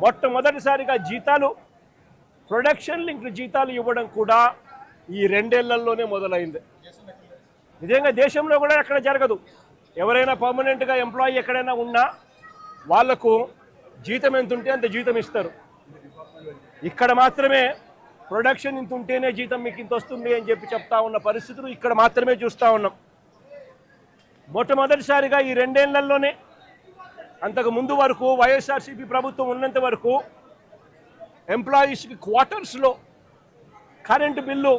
మొట్టమొదటిసారిగా జీతాలు production link జీతాలు ఇవ్వడం కూడా ఈ 2 ఏళ్లలోనే మొదలైంది. నిజంగా దేశంలో కూడా ఎక్కడ జరగదు. ఎవరైనా పర్మనెంట్గా ఎంప్లాయీ ఎక్కడైనా ఉన్నా వాళ్లకు జీతం ఎంత ఉంటే అంత జీతం ఇస్తారు. ఇక్కడ మాత్రమే ప్రొడక్షన్ ఇంత ఉంటేనే జీతం మీకు ఇంత వస్తుంది అని చెప్పి చెప్తా ఉన్న పరిస్థితులు ఇక్కడ మాత్రమే చూస్తూ ఉన్నాం. మొట్టమొదటిసారిగా ఈ 2 ఏళ్లలోనే, అంతకు ముందు వరకు వైఎస్ఆర్సీపీ ప్రభుత్వం ఉన్నంత వరకు ఎంప్లాయీస్కి క్వార్టర్స్లో కరెంటు బిల్లు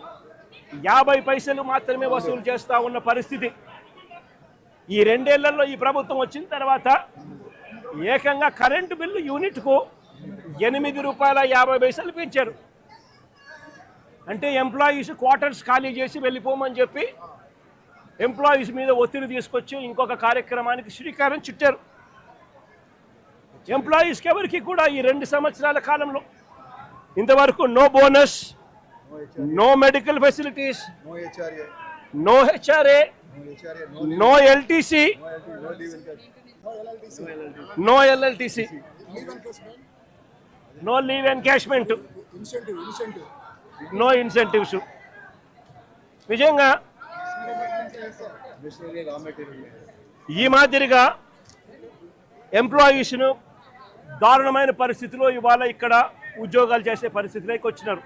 50 పైసలు మాత్రమే వసూలు చేస్తూ ఉన్న పరిస్థితి. ఈ 2 ఏళ్లలో ఈ ప్రభుత్వం వచ్చిన తర్వాత ఏకంగా కరెంటు బిల్లు యూనిట్కు ₹8.50 పెంచారు. అంటే ఎంప్లాయీస్ క్వార్టర్స్ ఖాళీ చేసి వెళ్ళిపోమని చెప్పి ఎంప్లాయీస్ మీద ఒత్తిడి తీసుకొచ్చి ఇంకొక కార్యక్రమానికి శ్రీకారం చుట్టారు. ఎంప్లాయీస్కి ఎవరికి కూడా ఈ 2 సంవత్సరాల కాలంలో ఇంతవరకు no bonus, no medical facilities, no HRA, no LTC, no LLTC, no leave encashment, no incentives. నిజంగా ఈ మాదిరిగా ఎంప్లాయీస్ను దారుణమైన పరిస్థితిలో ఇవాళ ఇక్కడ ఉద్యోగాలు చేసే పరిస్థితిలోకి వచ్చినారు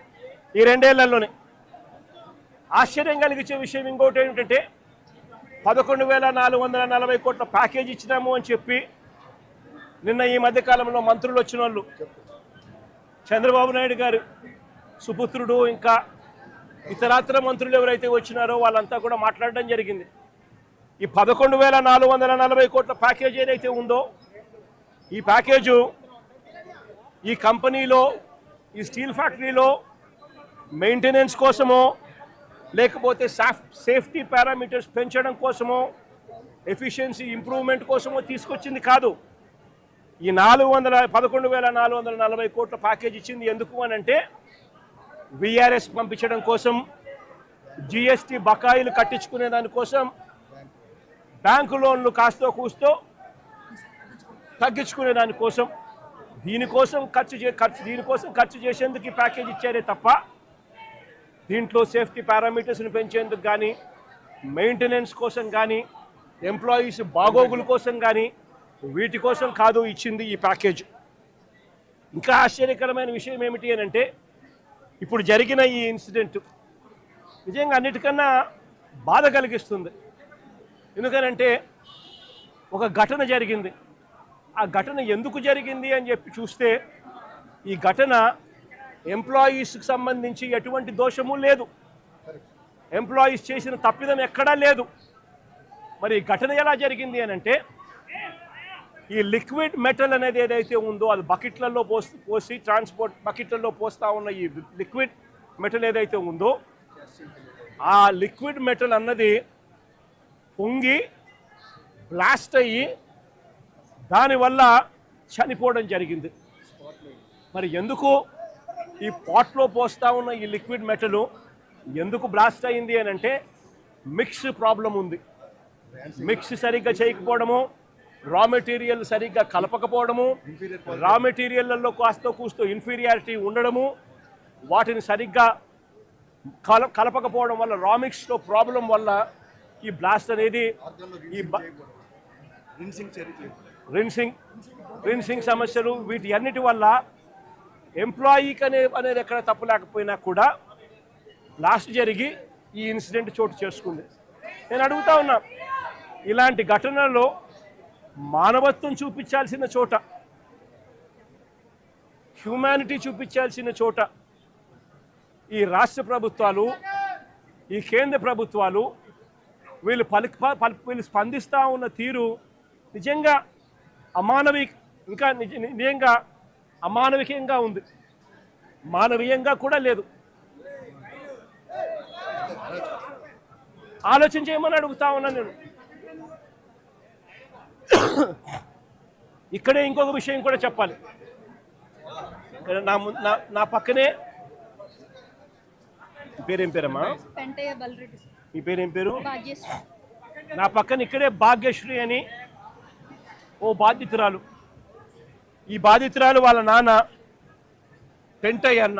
ఈ 2 ఏళ్లలోనే. ఆశ్చర్యం కలిగించే విషయం ఇంకోటి ఏమిటంటే 11,440 కోట్ల ప్యాకేజ్ ఇచ్చినాము అని చెప్పి నిన్న ఈ మధ్యకాలంలో మంత్రులు వచ్చిన వాళ్ళు, చంద్రబాబు నాయుడు గారు సుపుత్రుడు ఇంకా ఇతరాతర మంత్రులు ఎవరైతే వచ్చినారో వాళ్ళంతా కూడా మాట్లాడడం జరిగింది. ఈ 11,440 కోట్ల ప్యాకేజ్ ఏదైతే ఉందో ఈ ప్యాకేజు ఈ కంపెనీలో, ఈ స్టీల్ ఫ్యాక్టరీలో మెయింటెనెన్స్ కోసమో లేకపోతే సేఫ్టీ పారామీటర్స్ పెంచడం కోసమో ఎఫిషియన్సీ ఇంప్రూవ్మెంట్ కోసమో తీసుకొచ్చింది కాదు. ఈ 11,440 కోట్ల ప్యాకేజ్ ఇచ్చింది ఎందుకు అని అంటే విఆర్ఎస్ పంపించడం కోసం, జిఎస్టీ బకాయిలు కట్టించుకునే దానికోసం, బ్యాంకు లోన్లు కాస్తో కూస్తో తగ్గించుకునే దానికోసం, దీనికోసం ఖర్చు చేసేందుకు ఈ ప్యాకేజ్ ఇచ్చారే తప్ప దీంట్లో సేఫ్టీ పారామీటర్స్ని పెంచేందుకు కానీ, మెయింటెనెన్స్ కోసం కానీ, ఎంప్లాయీస్ బాగోగుల కోసం కానీ వీటి కోసం కాదు ఇచ్చింది ఈ ప్యాకేజ్. ఇంకా ఆశ్చర్యకరమైన విషయం ఏమిటి అని అంటే ఇప్పుడు జరిగిన ఈ ఇన్సిడెంట్ నిజంగా అన్నిటికన్నా బాధ కలిగిస్తుంది. ఎందుకనంటే ఒక ఘటన జరిగింది. ఆ ఘటన ఎందుకు జరిగింది అని చెప్పి చూస్తే ఈ ఘటన ఎంప్లాయీస్కి సంబంధించి ఎటువంటి దోషము లేదు, ఎంప్లాయీస్ చేసిన తప్పిదం ఎక్కడా లేదు. మరి ఈ ఘటన ఎలా జరిగింది అని అంటే ఈ లిక్విడ్ మెటల్ అనేది ఏదైతే ఉందో అది బకెట్లలో పోసి ట్రాన్స్పోర్ట్ బకెట్లలో పోస్తూ ఉన్న ఈ లిక్విడ్ మెటల్ ఏదైతే ఉందో ఆ లిక్విడ్ మెటల్ అన్నది పొంగి బ్లాస్ట్ అయ్యి దానివల్ల చనిపోవడం జరిగింది. మరి ఎందుకు ఈ పాట్లో పోస్తూ ఉన్న ఈ లిక్విడ్ మెటల్ ఎందుకు బ్లాస్ట్ అయింది అని అంటే మిక్స్ ప్రాబ్లం ఉంది. మిక్స్ సరిగ్గా చేయకపోవడము, రా మెటీరియల్ సరిగ్గా కలపకపోవడము, రా మెటీరియల్లో కాస్తో కూస్తో ఇన్ఫీరియారిటీ ఉండడము, వాటిని సరిగ్గా కలపకపోవడం వల్ల రా మిక్స్లో ప్రాబ్లం వల్ల ఈ బ్లాస్ట్ అనేది ఈ రిన్సింగ్ సమస్యలు వీటి అన్నిటి వల్ల ఎంప్లాయీకి అనేది ఎక్కడ తప్పు లేకపోయినా కూడా బ్లాస్ట్ జరిగి ఈ ఇన్సిడెంట్ చోటు చేసుకుంది. నేను అడుగుతా ఉన్నా, ఇలాంటి ఘటనలో మానవత్వం చూపించాల్సిన చోట, హ్యూమానిటీ చూపించాల్సిన చోట ఈ రాష్ట్ర ప్రభుత్వాలు, ఈ కేంద్ర ప్రభుత్వాలు వీళ్ళు స్పందిస్తూ ఉన్న తీరు నిజంగా నిజంగా అమానవికంగా ఉంది, మానవీయంగా కూడా లేదు. ఆలోచన చేయమని అడుగుతా ఉన్నా నేను. ఇక్కడే ఇంకొక విషయం కూడా చెప్పాలి. నా పక్కనే పేరేం పేరమ్మా? మీ పేరేం పేరు? నా పక్కన ఇక్కడే భాగ్యశ్రీ అని ఓ బాధితురాలు, ఈ బాధితురాలు వాళ్ళ నాన్న పెంటయ్య అన్న